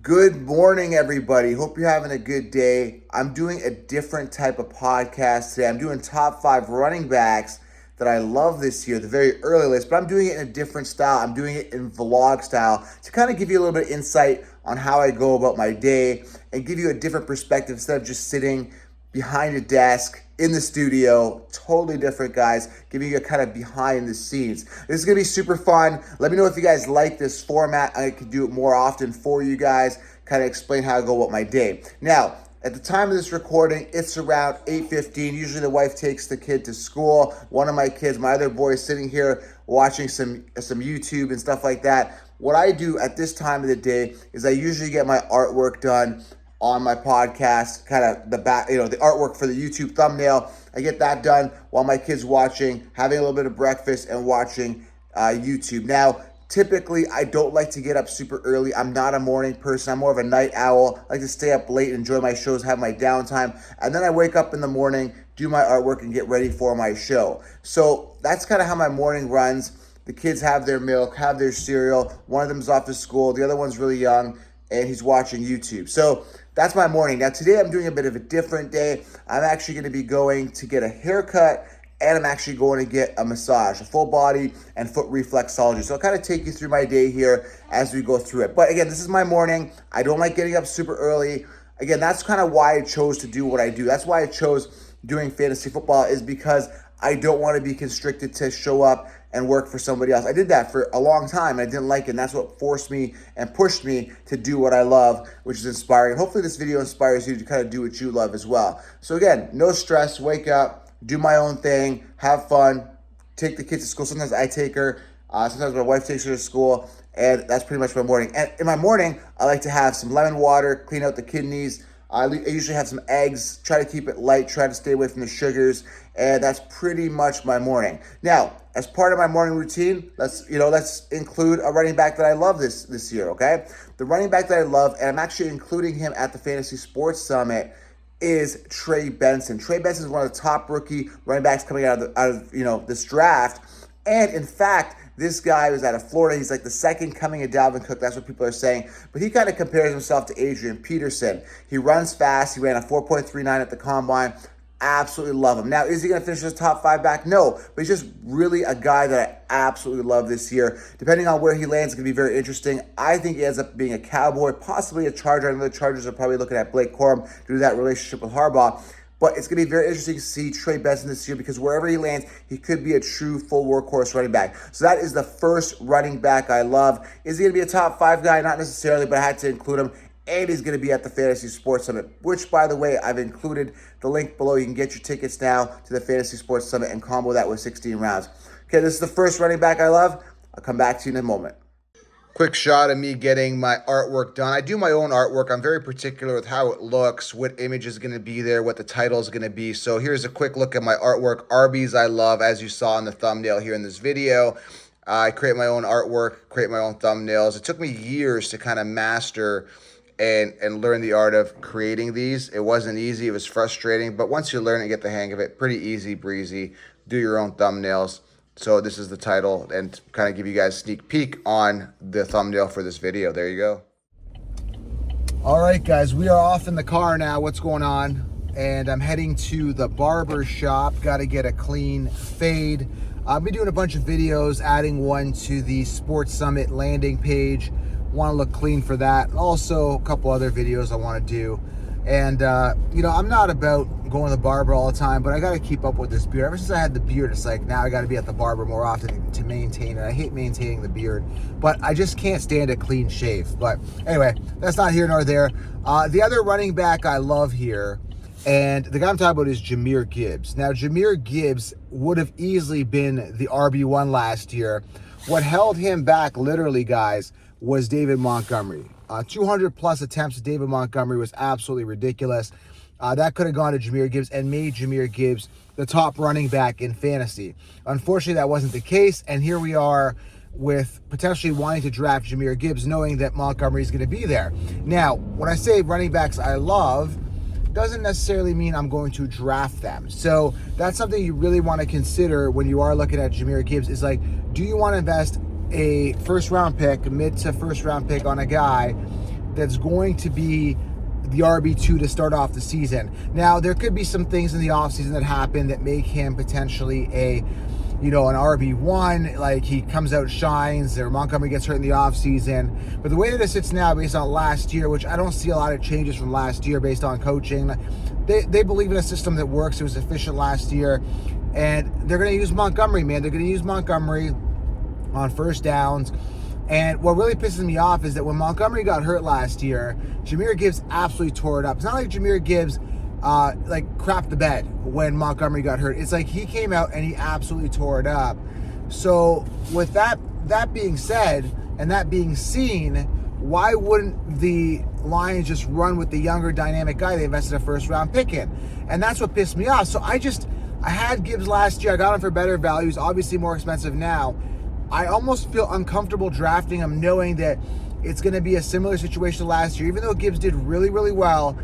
Good morning, everybody. Hope you're having a good day. I'm doing a different type of podcast today. I'm doing top 5 running backs that I love this year, the very early list, but I'm doing it in a different style. I'm doing it in vlog style to kind of give you a little bit of insight on how I go about my day and give you a different perspective instead of just sitting behind a desk in the studio. Totally different, guys, giving you a kind of behind the scenes. This is gonna be super fun. Let me know if you guys like this format. I could do it more often for you guys, kind of explain how I go about my day. Now, at the time of this recording, it's around 8:15. Usually the wife takes the kid to school. One of my kids, my other boy, is sitting here watching some YouTube and stuff like that. What I do at this time of the day is I usually get my artwork done on my podcast, kind of the back, the artwork for the YouTube thumbnail. I get that done while my kid's watching, having a little bit of breakfast and watching YouTube. Now, typically, I don't like to get up super early. I'm not a morning person. I'm more of a night owl. I like to stay up late, enjoy my shows, have my downtime, and then I wake up in the morning, do my artwork, and get ready for my show. So that's kind of how my morning runs. The kids have their milk, have their cereal. One of them's off to school. The other one's really young, and he's watching YouTube. So that's my morning. Now, today I'm doing a bit of a different day. I'm actually going to be going to get a haircut, and I'm actually going to get a massage, a full body and foot reflexology. So I'll kind of take you through my day here as we go through it. But again, this is my morning. I don't like getting up super early. Again, that's kind of why I chose to do what I do. That's why I chose doing fantasy football, is because I don't want to be constricted to show up and work for somebody else. I did that for a long time, and I didn't like it, and that's what forced me and pushed me to do what I love, which is inspiring. And hopefully this video inspires you to kind of do what you love as well. So again, no stress, wake up, do my own thing, have fun, take the kids to school. Sometimes I take her, sometimes my wife takes her to school, and that's pretty much my morning. And in my morning, I like to have some lemon water, clean out the kidneys. I usually have some eggs, try to keep it light, try to stay away from the sugars, and that's pretty much my morning. Now, as part of my morning routine, let's include a running back that I love this year, okay? The running back that I love, and I'm actually including him at the Fantasy Sports Summit, is Trey Benson. Trey Benson is one of the top rookie running backs coming out of this draft. And in fact, this guy was out of Florida. He's like the second coming of Dalvin Cook. That's what people are saying. But he kind of compares himself to Adrian Peterson. He runs fast. He ran a 4.39 at the combine. Absolutely love him. Now, is he going to finish as top 5 back? No, but he's just really a guy that I absolutely love this year. Depending on where he lands, it's going to be very interesting. I think he ends up being a Cowboy, possibly a Charger. I know the Chargers are probably looking at Blake Corum due to that relationship with Harbaugh. But it's going to be very interesting to see Trey Benson this year, because wherever he lands, he could be a true full workhorse running back. So that is the first running back I love. Is he going to be a top 5 guy? Not necessarily, but I had to include him. And he's going to be at the Fantasy Sports Summit, which, by the way, I've included the link below. You can get your tickets now to the Fantasy Sports Summit and combo that with 16 rounds. Okay, this is the first running back I love. I'll come back to you in a moment. Quick shot of me getting my artwork done. I do my own artwork. I'm very particular with how it looks, what image is going to be there, what the title is going to be. So here's a quick look at my artwork. Arby's I love, as you saw in the thumbnail here in this video. I create my own artwork, create my own thumbnails. It took me years to kind of master and learn the art of creating these. It wasn't easy. It was frustrating. But once you learn and get the hang of it, pretty easy breezy. Do your own thumbnails. So this is the title, and kind of give you guys a sneak peek on the thumbnail for this video. There you go. All right, guys, we are off in the car now. What's going on? And I'm heading to the barber shop. Got to get a clean fade. I'll be doing a bunch of videos, adding one to the Sports Summit landing page. Want to look clean for that. Also, a couple other videos I want to do. And, I'm not about going to the barber all the time, but I got to keep up with this beard. Ever since I had the beard, it's like now I got to be at the barber more often to maintain it. I hate maintaining the beard, but I just can't stand a clean shave. But anyway, that's not here nor there. The other running back I love here, and the guy I'm talking about, is Jahmyr Gibbs. Now, Jahmyr Gibbs would have easily been the RB1 last year. What held him back, literally, guys, was David Montgomery. 200 plus attempts to David Montgomery was absolutely ridiculous. That could have gone to Jahmyr Gibbs and made Jahmyr Gibbs the top running back in fantasy. Unfortunately, that wasn't the case, and here we are with potentially wanting to draft Jahmyr Gibbs, knowing that Montgomery is going to be there. Now, when I say running backs I love, doesn't necessarily mean I'm going to draft them. So that's something you really want to consider when you are looking at Jahmyr Gibbs, is like, do you want to invest a first round pick, mid to first round pick on a guy that's going to be the RB2 to start off the season. Now, there could be some things in the offseason that happen that make him potentially an RB1, like he comes out, shines, or Montgomery gets hurt in the offseason. But the way that it sits now, based on last year, which I don't see a lot of changes from last year based on coaching, they believe in a system that works. It was efficient last year, and they're going to use Montgomery, man. They're going to use Montgomery on first downs. And what really pisses me off is that when Montgomery got hurt last year, Jahmyr Gibbs absolutely tore it up. It's not like Jahmyr Gibbs crapped the bed when Montgomery got hurt. It's like he came out and he absolutely tore it up. So with that being said, and that being seen, why wouldn't the Lions just run with the younger dynamic guy they invested a first round pick in? And that's what pissed me off. So I had Gibbs last year. I got him for better values, obviously more expensive now. I almost feel uncomfortable drafting him knowing that it's going to be a similar situation to last year. Even though Gibbs did really, really well,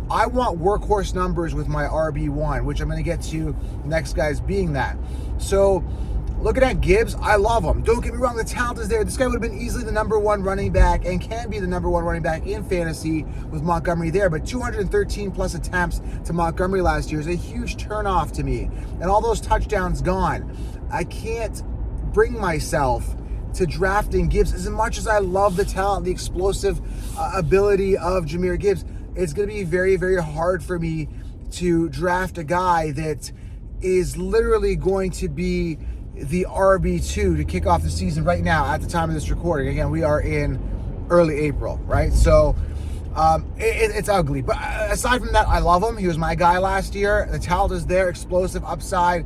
I want workhorse numbers with my RB1, which I'm going to get to next guys being that. So looking at Gibbs, I love him. Don't get me wrong, the talent is there. This guy would have been easily the number one running back and can be the number one running back in fantasy with Montgomery there. But 213 plus attempts to Montgomery last year is a huge turnoff to me. And all those touchdowns gone. I can't bring myself to drafting Gibbs as much as I love the talent, the explosive ability of Jahmyr Gibbs. It's going to be very, very hard for me to draft a guy that is literally going to be the RB2 to kick off the season right now at the time of this recording. Again, we are in early April, right? So it's ugly. But aside from that, I love him. He was my guy last year. The talent is there, explosive upside.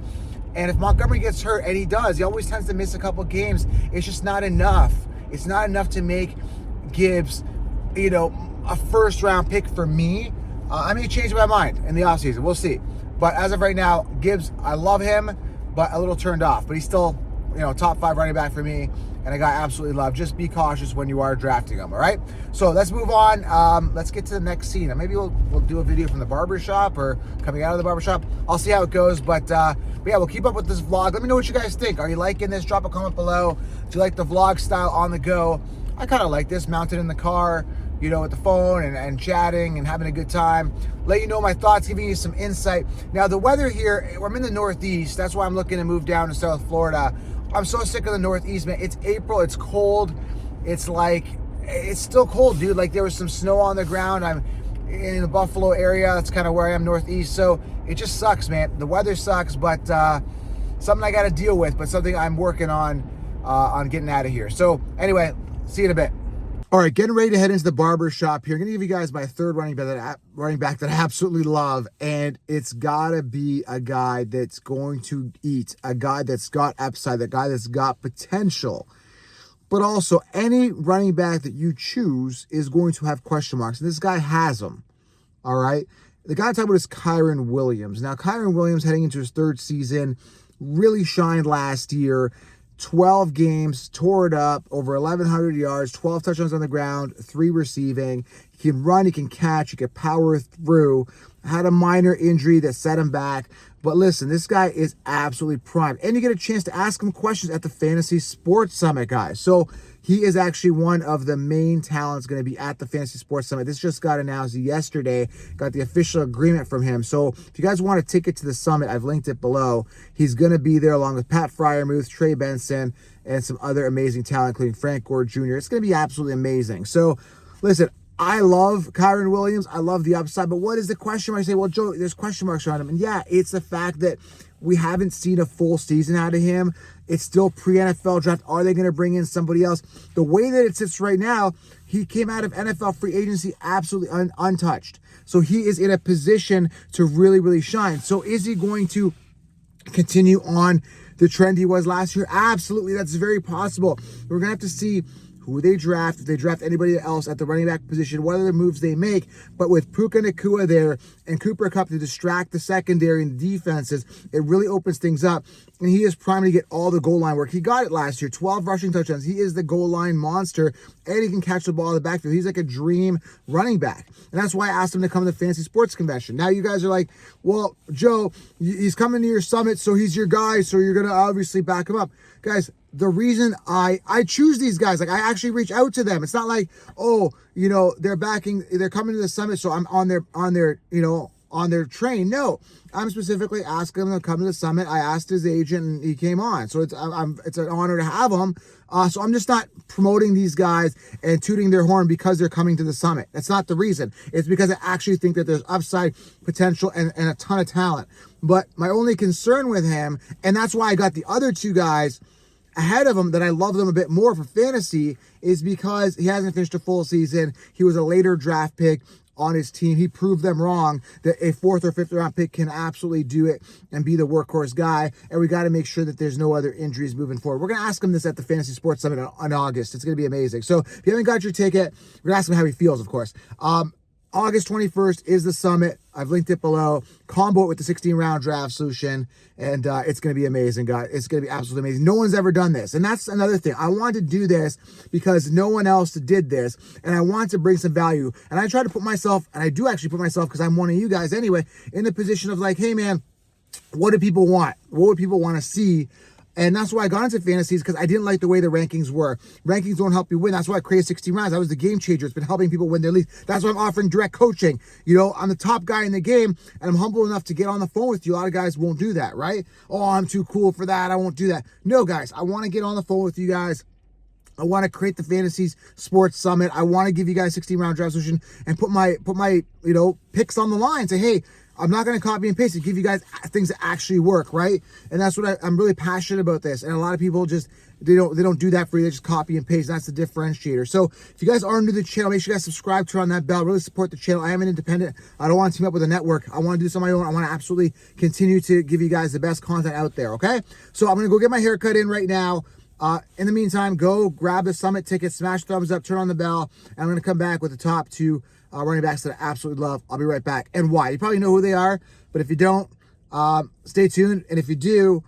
And if Montgomery gets hurt, and he does, he always tends to miss a couple games, it's just not enough. It's not enough to make Gibbs, a first-round pick for me. I may change my mind in the offseason. We'll see. But as of right now, Gibbs, I love him, but a little turned off. But he's still, top 5 running back for me, and a guy I absolutely love. Just be cautious when you are drafting him, all right? So let's move on. Let's get to the next scene. Maybe we'll do a video from the barbershop or coming out of the barbershop. I'll see how it goes, but yeah, we'll keep up with this vlog. Let me know what you guys think. Are you liking this? Drop a comment below. Do you like the vlog style on the go? I kind of like this, mounted in the car, with the phone and chatting and having a good time. Let you know my thoughts, giving you some insight. Now, the weather here, I'm in the Northeast. That's why I'm looking to move down to South Florida. I'm so sick of the Northeast, man. It's April. It's cold. It's still cold, dude. Like, there was some snow on the ground. I'm in the Buffalo area. That's kind of where I am, Northeast. So it just sucks, man. The weather sucks, but something I got to deal with, but something I'm working on getting out of here. So anyway, see you in a bit. All right, getting ready to head into the barber shop here. I'm going to give you guys my third running back that I absolutely love, and it's got to be a guy that's going to eat, a guy that's got upside, a guy that's got potential. But also, any running back that you choose is going to have question marks, and this guy has them, all right? The guy I'm talking about is Kareem Williams. Now, Kareem Williams, heading into his third season, really shined last year. 12 games, tore it up, over 1,100 yards, 12 touchdowns on the ground, 3 receiving. He can run, he can catch, he can power through. Had a minor injury that set him back. But listen, this guy is absolutely primed. And you get a chance to ask him questions at the Fantasy Sports Summit, guys. So he is actually one of the main talents going to be at the Fantasy Sports Summit. This just got announced yesterday. Got the official agreement from him. So if you guys want a ticket to the summit, I've linked it below. He's going to be there along with Pat Fryermuth, Trey Benson, and some other amazing talent, including Frank Gore Jr. It's going to be absolutely amazing. So listen, I love Kareem Williams. I love the upside. But what is the question mark? I say, well, Joe, there's question marks around him. And yeah, it's the fact that we haven't seen a full season out of him. It's still pre-NFL draft. Are they going to bring in somebody else? The way that it sits right now, he came out of NFL free agency absolutely untouched. So he is in a position to really, really shine. So is he going to continue on the trend he was last year? Absolutely. That's very possible. We're going to have to see who they draft, if they draft anybody else at the running back position, what other moves they make. But with Puka Nacua there and Cooper Kupp to distract the secondary and defenses, it really opens things up. And he is primed to get all the goal line work. He got it last year, 12 rushing touchdowns. He is the goal line monster, and he can catch the ball in the backfield. He's like a dream running back. And that's why I asked him to come to the Fantasy Sports Convention. Now you guys are like, well, Joe, he's coming to your summit, so he's your guy, so you're going to obviously back him up. Guys, the reason I choose these guys. Like, I actually reach out to them. It's not like, oh, you know, they're coming to the summit, so I'm on their train. No, I'm specifically asking them to come to the summit. I asked his agent, and he came on. So it's an honor to have him. So I'm just not promoting these guys and tooting their horn because they're coming to the summit. That's not the reason. It's because I actually think that there's upside potential and a ton of talent. But my only concern with him, and that's why I got the other two guys ahead of him, that I love them a bit more for fantasy, is because he hasn't finished a full season. He was a later draft pick on his team. He proved them wrong that a 4th or 5th round pick can absolutely do it and be the workhorse guy. And we got to make sure that there's no other injuries moving forward. We're going to ask him this at the Fantasy Sports Summit in August. It's going to be amazing. So if you haven't got your ticket, we're going to ask him how he feels, of course. August 21st is the summit. I've linked it below. Combo it with the 16-round draft solution, and it's going to be amazing, guys. It's going to be absolutely amazing. No one's ever done this, and that's another thing. I wanted to do this because no one else did this, and I want to bring some value. And I try to put myself, and I do actually put myself, because I'm one of you guys anyway, in the position of like, hey, man, what do people want? What would people want to see? And that's why I got into fantasies, because I didn't like the way the rankings were. Rankings don't help you win. That's why I created 16 rounds. I was the game changer. It's been helping people win their leagues. That's why I'm offering direct coaching. You know, I'm the top guy in the game, and I'm humble enough to get on the phone with you. A lot of guys won't do that, right? Oh, I'm too cool for that. I won't do that. No, guys, I want to get on the phone with you guys. I want to create the Fantasy Sports Summit. I want to give you guys 16-round draft solution and put my picks on the line. Say, hey, I'm not going to copy and paste it. Give you guys things that actually work, right? And that's what I'm really passionate about this. And a lot of people just, they don't do that for you. They just copy and paste. That's the differentiator. So if you guys are new to the channel, make sure you guys subscribe, turn on that bell, really support the channel. I am an independent. I don't want to team up with a network. I want to do this on my own. I want to absolutely continue to give you guys the best content out there, okay? So I'm going to go get my haircut in right now. In the meantime, go grab the summit ticket, smash thumbs up, turn on the bell, and I'm going to come back with the top two running backs that I absolutely love. I'll be right back. And why? You probably know who they are, but if you don't, stay tuned. And if you do,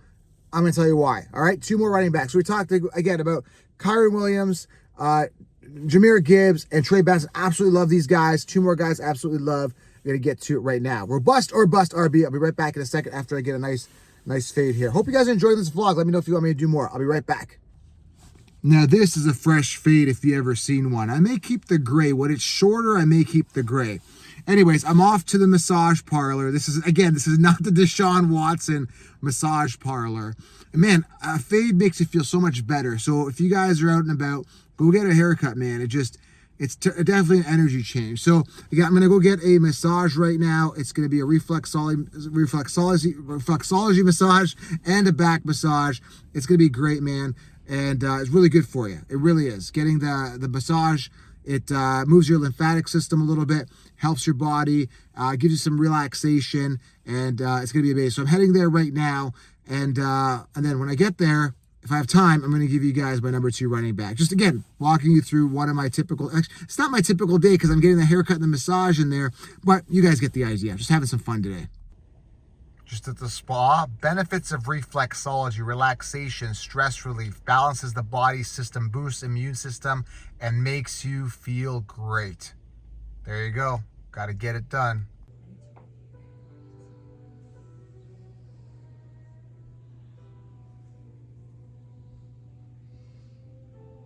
I'm going to tell you why. All right, two more running backs. We talked again about Kareem Williams, Jameer Gibbs, and Trey Benson. Absolutely love these guys. Two more guys absolutely love. I'm going to get to it right now. Robust or bust RB. I'll be right back in a second after I get a nice fade here. Hope you guys are enjoying this vlog. Let me know if you want me to do more. I'll be right back. Now, this is a fresh fade if you ever seen one. I may keep the gray. When it's shorter, I may keep the gray. Anyways, I'm off to the massage parlor. This is not the Deshaun Watson massage parlor. And man, a fade makes you feel so much better. So if you guys are out and about, go get a haircut, man. It's definitely an energy change. So again, I'm going to go get a massage right now. It's going to be a reflexology massage and a back massage. It's going to be great, man. And it's really good for you. It really is. Getting the massage, it moves your lymphatic system a little bit, helps your body, gives you some relaxation, and it's going to be amazing. So I'm heading there right now, and then when I get there, if I have time, I'm going to give you guys my number 2 running back. Just again, walking you through one of my typical, it's not my typical day because I'm getting the haircut and the massage in there, but you guys get the idea. Just having some fun today. Just at the spa, benefits of reflexology, relaxation, stress relief, balances the body system, boosts immune system, and makes you feel great. There you go. Got to get it done.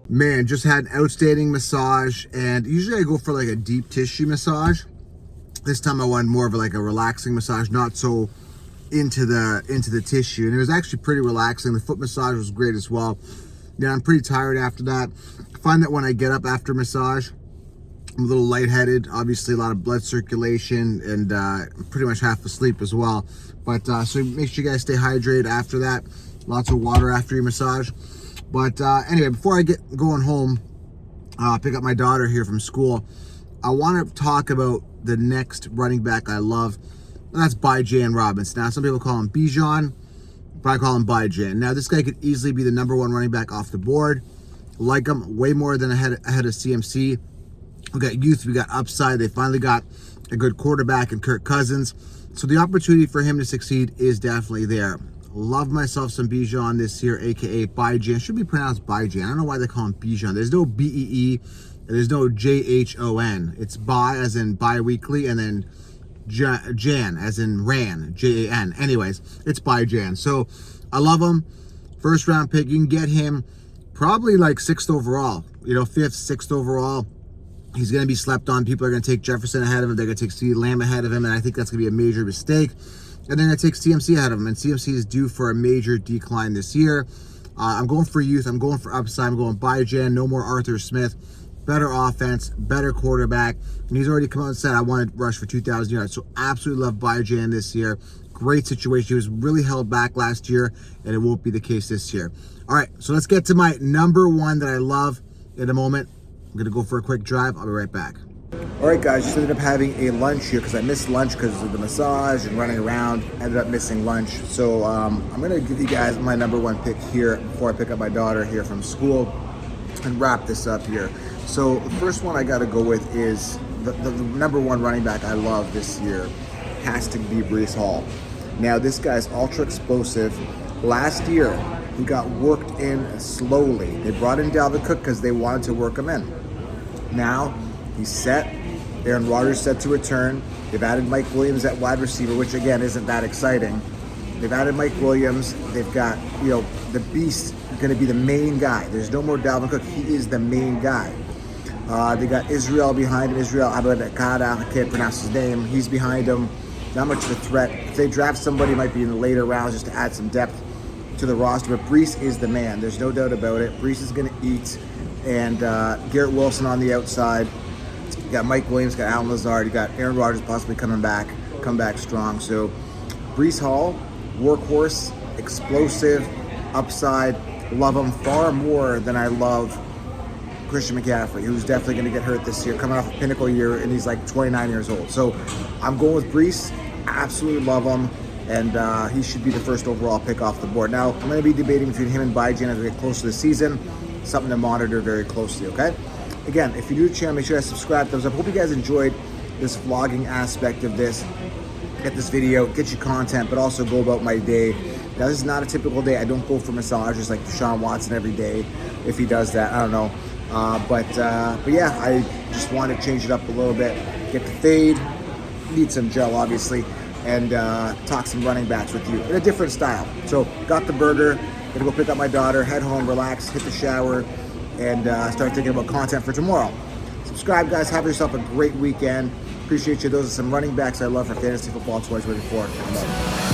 Man, just had an outstanding massage, and usually I go for like a deep tissue massage. This time I wanted more of like a relaxing massage, not so into the tissue, and it was actually pretty relaxing. The foot massage was great as well. Yeah, I'm pretty tired after that. I find that when I get up after massage, I'm a little lightheaded, obviously a lot of blood circulation, and pretty much half asleep as well. But so make sure you guys stay hydrated after that. Lots of water after your massage. But anyway, before I get going home, pick up my daughter here from school, I want to talk about the next running back I love. And that's Bijan Robinson. Now, some people call him Bijan, but I call him Bijan. Now, this guy could easily be the #1 running back off the board. Like him way more than ahead of CMC. We got youth, we got upside. They finally got a good quarterback in Kirk Cousins. So the opportunity for him to succeed is definitely there. Love myself some Bijan this year, aka Bijan. It should be pronounced Bijan. I don't know why they call him Bijan. There's no B-E-E, and there's no J-H-O-N. It's bi as in bi-weekly, and then Jan as in ran, Jan. Anyways, it's Bijan. So I love him. First round pick, you can get him probably like 6th overall, 5th, 6th overall. He's going to be slept on. People are going to take Jefferson ahead of him. They're going to take CeeDee Lamb ahead of him, and I think that's going to be a major mistake. And they're going to take CMC ahead of him, and CMC is due for a major decline this year. I'm going for youth. I'm going for upside. I'm going Biogen. No more Arthur Smith. Better offense, better quarterback. And he's already come out and said, I want to rush for 2,000 yards. So absolutely love Biogen this year. Great situation. He was really held back last year, and it won't be the case this year. All right, so let's get to my number one that I love in a moment. I'm going to go for a quick drive. I'll be right back. All right, guys, just ended up having a lunch here because I missed lunch because of the massage and running around. Ended up missing lunch. So I'm going to give you guys my number one pick here before I pick up my daughter here from school and wrap this up here. So the first one I got to go with is the number one running back I love this year has to be Breece Hall. Now, this guy's ultra explosive. Last year, he got worked in slowly. They brought in Dalvin Cook because they wanted to work him in. Now, he's set. Aaron Rodgers set to return. They've added Mike Williams at wide receiver, which again isn't that exciting. They've added Mike Williams. They've got, the beast going to be the main guy. There's no more Dalvin Cook. He is the main guy. They got Israel behind him. Israel Abadakada, I can't pronounce his name. He's behind him. Not much of a threat. If they draft somebody, it might be in the later rounds just to add some depth to the roster. But Breece is the man. There's no doubt about it. Breece is going to eat. And Garrett Wilson on the outside. You got Mike Williams, got Alan Lazard. You got Aaron Rodgers possibly come back strong. So Breece Hall, workhorse, explosive, upside. Love him far more than I love Christian McCaffrey, who's definitely going to get hurt this year, coming off a pinnacle year, and he's like 29 years old. So I'm going with Breece. Absolutely love him, and he should be the first overall pick off the board. Now, I'm going to be debating between him and Biogen as we get close to the season. Something to monitor very closely, okay? Again, if you're new to the channel, make sure to subscribe, thumbs up. Hope you guys enjoyed this vlogging aspect of this. Get this video, get you content, but also go about my day. Now, this is not a typical day. I don't go for massages like Deshaun Watson every day. If he does that, I don't know. But yeah, I just want to change it up a little bit. Get the fade, need some gel, obviously, and talk some running backs with you in a different style. So, got the burger. Gonna go pick up my daughter, head home, relax, hit the shower, and start thinking about content for tomorrow. Subscribe, guys. Have yourself a great weekend. Appreciate you. Those are some running backs I love for fantasy football 2024.